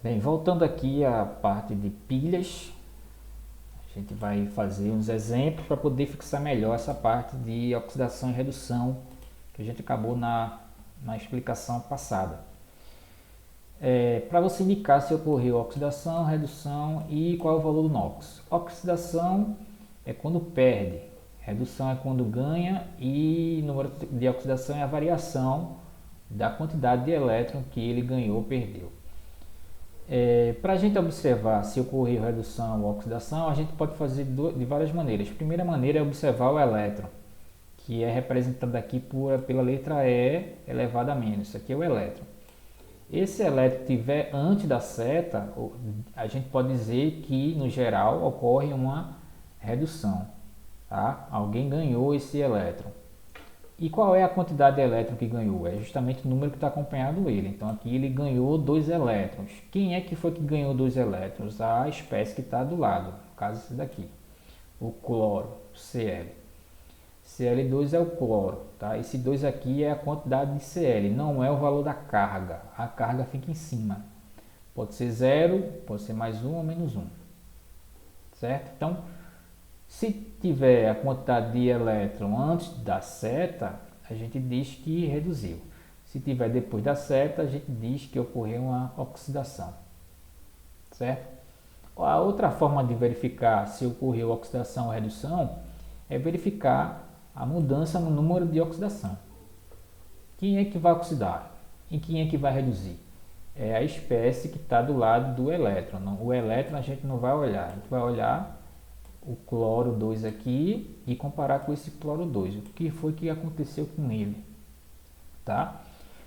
Bem, voltando aqui à parte de pilhas, a gente vai fazer uns exemplos para poder fixar melhor essa parte de oxidação e redução que a gente acabou na explicação passada. Para você indicar se ocorreu oxidação, redução e qual é o valor do NOx. Oxidação é quando perde, redução é quando ganha e número de oxidação é a variação da quantidade de elétron que ele ganhou ou perdeu. Para a gente observar se ocorreu redução ou oxidação, a gente pode fazer de várias maneiras. A primeira maneira é observar o elétron, que é representado aqui pela letra E elevado a menos. Isso aqui é o elétron. Esse elétron estiver antes da seta, a gente pode dizer que, no geral, ocorre uma redução. Tá? Alguém ganhou esse elétron. E qual é a quantidade de elétrons que ganhou? É justamente o número que está acompanhado ele. Então aqui ele ganhou 2 elétrons. Quem é que foi que ganhou 2 elétrons? A espécie que está do lado, no caso esse daqui, o cloro, Cl. Cl2 é o cloro, tá? Esse 2 aqui é a quantidade de Cl, não é o valor da carga. A carga fica em cima. Pode ser 0, pode ser mais 1 ou menos 1. Certo? Então, se tiver a quantidade de elétron antes da seta, a gente diz que reduziu. Se tiver depois da seta, a gente diz que ocorreu uma oxidação. Certo? A outra forma de verificar se ocorreu oxidação ou redução é verificar a mudança no número de oxidação. Quem é que vai oxidar? E quem é que vai reduzir? É a espécie que está do lado do elétron. O elétron a gente não vai olhar, a gente vai olhar o cloro 2 aqui e comparar com esse cloro 2. O que foi que aconteceu com ele? Tá?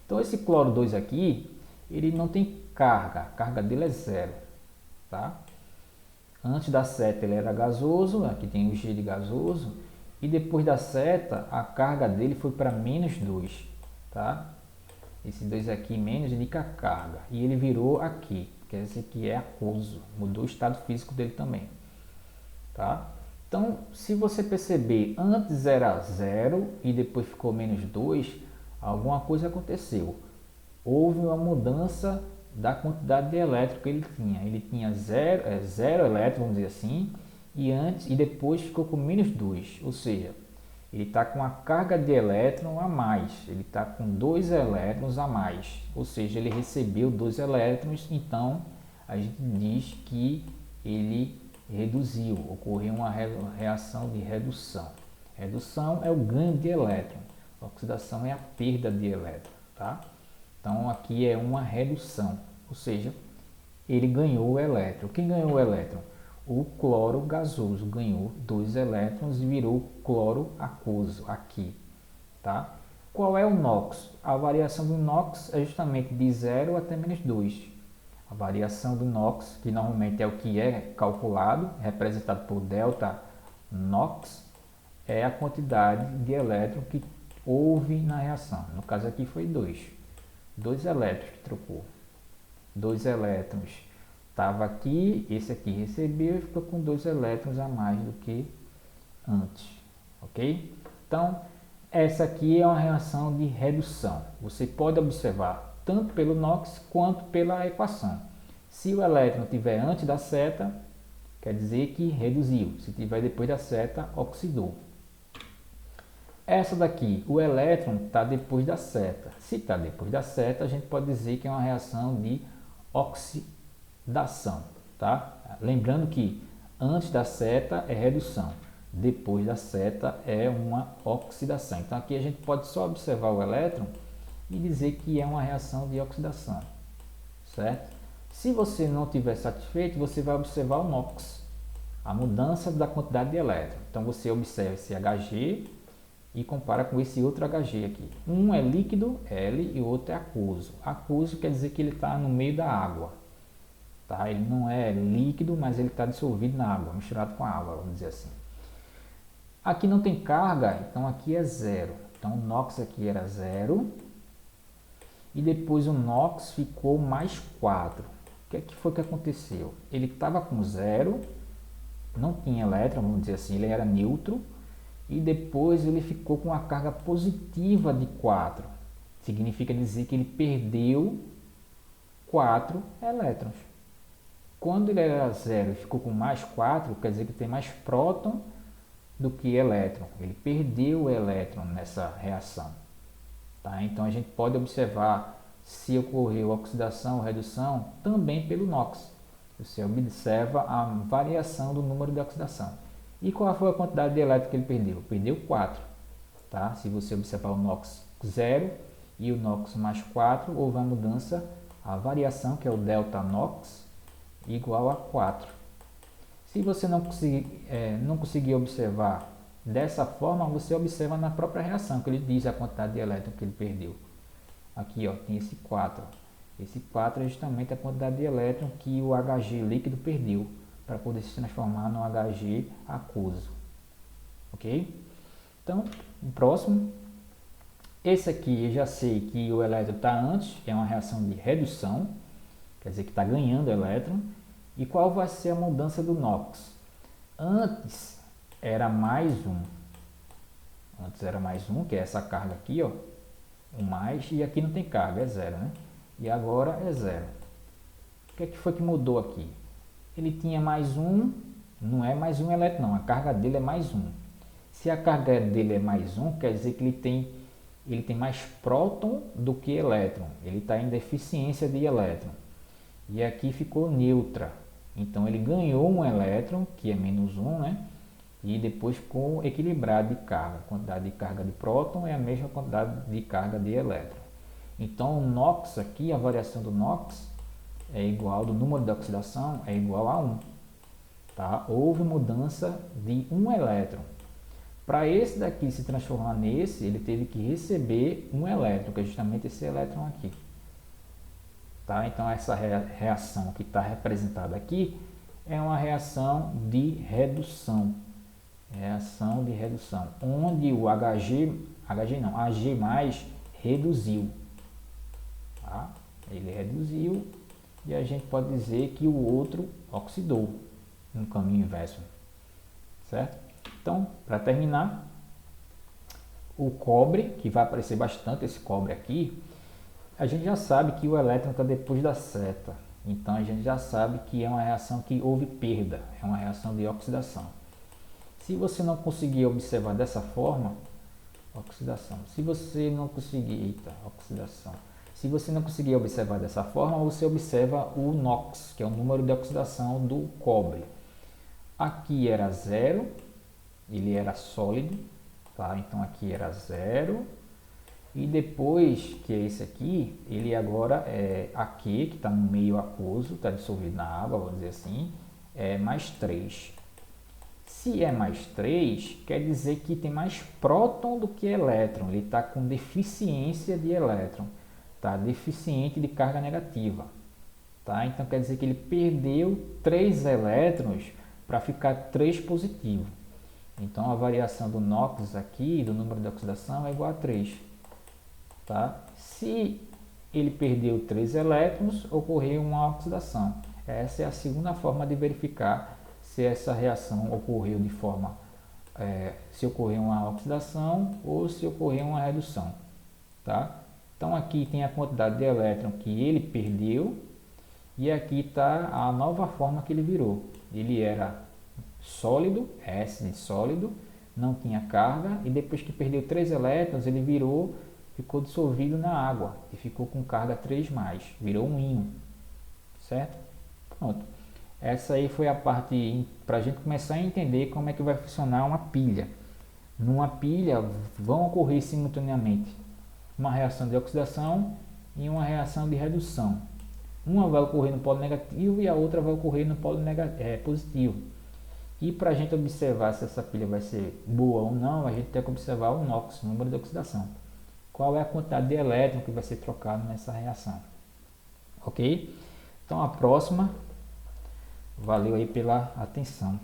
Então esse cloro 2 aqui, ele não tem carga, a carga dele é zero. Tá? Antes da seta ele era gasoso, aqui tem o G de gasoso, e depois da seta a carga dele foi para menos 2. Tá? Esse 2 aqui menos indica a carga, e ele virou aqui, quer dizer que é aquoso, mudou o estado físico dele também. Tá? Então, se você perceber, antes era 0 e depois ficou menos 2, alguma coisa aconteceu. Houve uma mudança da quantidade de elétron que ele tinha. Ele tinha 0 elétrons, vamos dizer assim, e depois ficou com menos 2, ou seja, ele está com a carga de elétron a mais, ele está com 2 elétrons a mais, ou seja, ele recebeu 2 elétrons, então a gente diz que ele reduziu, ocorreu uma reação de redução. Redução é o ganho de elétron, oxidação é a perda de elétron, tá? Então aqui é uma redução, ou seja, ele ganhou o elétron. Quem ganhou o elétron? O cloro gasoso ganhou 2 elétrons e virou cloro aquoso aqui, tá? Qual é o NOx? A variação do NOx é justamente de 0 até menos 2. A variação do NOx, que normalmente é o que é calculado, representado por delta NOx, é a quantidade de elétron que houve na reação. No caso aqui foi 2. 2 elétrons que trocou. 2 elétrons estava aqui, esse aqui recebeu e ficou com 2 elétrons a mais do que antes. Ok? Então, essa aqui é uma reação de redução. Você pode observar tanto pelo NOx quanto pela equação. Se o elétron estiver antes da seta, quer dizer que reduziu. Se estiver depois da seta, oxidou. Essa daqui, o elétron está depois da seta. Se está depois da seta, a gente pode dizer que é uma reação de oxidação. Tá? Lembrando que antes da seta é redução, depois da seta é uma oxidação. Então aqui a gente pode só observar o elétron e dizer que é uma reação de oxidação, certo? Se você não estiver satisfeito, você vai observar o NOx, a mudança da quantidade de elétron. Então você observa esse Hg e compara com esse outro Hg aqui. Um é líquido, L, e o outro é aquoso. Aquoso quer dizer que ele está no meio da água. Tá? Ele não é líquido, mas ele está dissolvido na água, misturado com a água, vamos dizer assim. Aqui não tem carga, então aqui é 0. Então o NOx aqui era 0. E depois o NOx ficou mais 4. O que é que foi que aconteceu? Ele estava com 0, não tinha elétron, vamos dizer assim, ele era neutro. E depois ele ficou com a carga positiva de 4. Significa dizer que ele perdeu 4 elétrons. Quando ele era 0 e ficou com mais 4, quer dizer que tem mais próton do que elétron. Ele perdeu o elétron nessa reação. Tá? Então a gente pode observar se ocorreu oxidação ou redução também pelo NOx. Você observa a variação do número de oxidação. E qual foi a quantidade de elétron que ele perdeu? Perdeu 4. Tá? Se você observar o NOx 0 e o NOx mais 4, houve uma mudança, a variação, que é o delta NOx, igual a 4. Se você não conseguir observar dessa forma, você observa na própria reação, que ele diz a quantidade de elétron que ele perdeu. Aqui ó, tem esse 4. Esse 4 é justamente a quantidade de elétron que o Hg líquido perdeu para poder se transformar no Hg aquoso. Ok? Então, o próximo. Esse aqui eu já sei que o elétron está antes, é uma reação de redução, quer dizer que está ganhando elétron. E qual vai ser a mudança do NOx? Antes era mais 1. Antes era mais 1, que é essa carga aqui, ó. Um mais, e aqui não tem carga, é 0, né? E agora é 0. O que é que foi que mudou aqui? Ele tinha mais 1, não é mais 1 elétron, não. A carga dele é mais 1. Se a carga dele é mais 1, quer dizer que ele tem mais próton do que elétron. Ele está em deficiência de elétron. E aqui ficou neutra. Então ele ganhou um elétron, que é menos 1, né? E depois ficou equilibrado de carga. A quantidade de carga de próton é a mesma quantidade de carga de elétron. Então o NOx aqui, a variação do NOx é igual, do número de oxidação é igual a 1. Tá? Houve mudança de um elétron. Para esse daqui se transformar nesse, ele teve que receber um elétron, que é justamente esse elétron aqui. Tá? Então essa reação que está representada aqui é uma reação de redução. Reação de redução, onde o Ag reduziu. Tá? Ele reduziu e a gente pode dizer que o outro oxidou no caminho inverso. Certo? Então, para terminar, o cobre, que vai aparecer bastante esse cobre aqui, a gente já sabe que o elétron está depois da seta. Então a gente já sabe que é uma reação que houve perda, é uma reação de oxidação. Se você não conseguir observar dessa forma, oxidação. Se você não conseguir, oxidação. Se você não conseguir observar dessa forma, você observa o NOx, que é o número de oxidação do cobre. Aqui era 0, ele era sólido, tá? Então aqui era 0. E depois, que é esse aqui, ele agora é aqui, que está no meio aquoso, está dissolvido na água, vamos dizer assim, é mais 3. Se é mais 3, quer dizer que tem mais próton do que elétron. Ele está com deficiência de elétron, está deficiente de carga negativa. Tá? Então quer dizer que ele perdeu 3 elétrons para ficar 3 positivo. Então a variação do NOx aqui, do número de oxidação, é igual a 3. Tá? Se ele perdeu 3 elétrons, ocorreu uma oxidação. Essa é a segunda forma de verificar se essa reação ocorreu de forma, se ocorreu uma oxidação ou se ocorreu uma redução. Tá? Então aqui tem a quantidade de elétron que ele perdeu e aqui está a nova forma que ele virou. Ele era sólido, S de sólido, não tinha carga e depois que perdeu 3 elétrons ele ficou dissolvido na água e ficou com carga 3+, virou um íon, certo? Pronto. Essa aí foi a parte para a gente começar a entender como é que vai funcionar uma pilha. Numa pilha vão ocorrer simultaneamente uma reação de oxidação e uma reação de redução. Uma vai ocorrer no polo negativo e a outra vai ocorrer no polo positivo. E para a gente observar se essa pilha vai ser boa ou não, a gente tem que observar o NOx, o número de oxidação. Qual é a quantidade de elétron que vai ser trocado nessa reação. Ok? Então a próxima, valeu aí pela atenção.